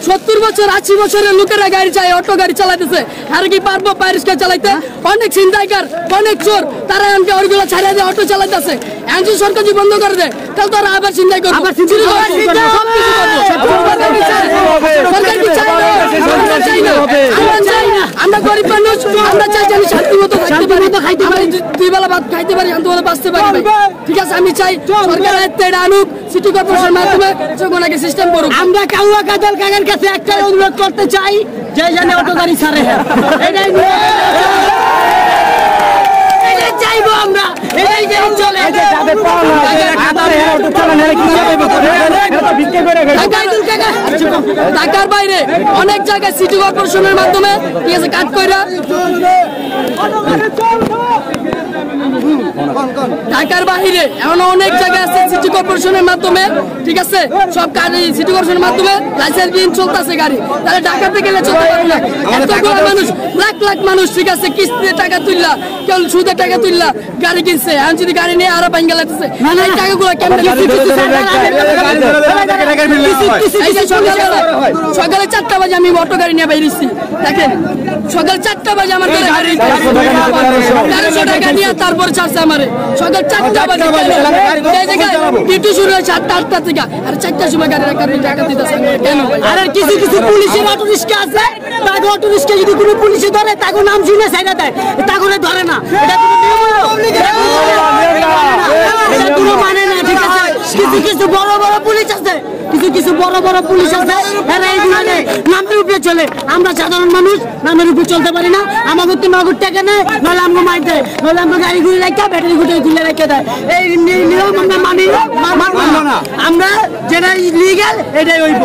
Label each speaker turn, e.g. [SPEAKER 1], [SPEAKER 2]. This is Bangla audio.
[SPEAKER 1] সত্তর বছর 80 বছরের লোকেরা গাড়ি চায়, অটো গাড়ি চালাইতেছে। আর কি পারবো পারিসকে চালাইতে? অনেক ছিনতাইকার, অনেক চোর, তারা আমাকে ওইগুলো ছাড়িয়ে দিয়ে অটো চালাইতেছে। এমন সরকার যদি বন্ধ করে দেয় তাহলে তারা আবার ছিনতাই করবে। আমরা গরিব মানুষ, আমরা চাই যে আমি শান্তি মতো খাইতে পারি, 2 বেলা ভাত খাইতে পারি, শান্তি মতো বাঁচতে পারি। ঠিক আছে, আমি চাই সরকার এটা আনুক, সিটি কর্পোরেশনের মাধ্যমে ওনাকে সিস্টেম করুক।
[SPEAKER 2] আমরা কাউয়া কাজল কাকার কাছে একটাই অনুরোধ করতে চাই, যে জানে অটো গাড়ি ছাড়ে, এটাই চাইবো আমরা, এটাই যেন চলে।
[SPEAKER 1] ঢাকার বাইরে অনেক জায়গায় সিটি কর্পোরেশনের মাধ্যমে ঠিক আছে কাজ কইরা, ঢাকার বাইরে এমন অনেক জায়গায় আছে সিটি কর্পোরেশনের মাধ্যমে ঠিক আছে সব কাজ সিটি কর্পোরেশনের মাধ্যমে লাইসেন্স দিন চলতেছে গাড়ি। তাহলে ঢাকাতে গেলে চলতে পারবে না। এতগুলো মানুষ, লাখ লাখ মানুষ ঠিক আছে কিস্তিতে টাকা তুললা, কেউ সুদের টাকা তুললা গাড়ি কিনছে, এখন যদি গাড়ি নিয়ে আরো ভাঙ্গা লাগতেছে, এই টাকাগুলো কেমন? সকালে 4টা বাজে আমি অটো গাড়ি নিয়ে বেরিয়েছি, দেখেন সকাল 4টা বাজে আমার গাড়ি 1300 টাকা নিয়ে তারপর ছাড়ছে আমারে। সকাল 4টা বাজে ডিউটি শুরু হয়েছে 8টা থেকে, আর 4টার সময় গাড়ি টাকা দিতেছে কেন?
[SPEAKER 2] আর কিছু কিছু পুলিশের অটো রিক্সা আছে, তাকে অটো রিক্সা যদি কোনো পুলিশে ধরে তাকে নাম শুনে ছাইড়া দেয়, তাকে ধরে না, এটা কোনো মানে না। ঠিক আছে, কিছু কিছু বড় বড় পুলিশ আছে, কিছু কিছু বড় বড় পুলিশ আছে, এরা এইগুলো নামের উপরে চলে। আমরা সাধারণ মানুষ নামের উপরে চলতে পারি না। আমাদের তো নগদ টাকা নেয়, নাহলে আমাকে মার দেয়, নাহলে আমরা গাড়ি ঘুরে রেখে ব্যাটারি ঘুরে তুলে রেখে দেয়। এই নিয়ম আমরা মানি না, আমরা যেটা লিগ্যাল এটাই হইব।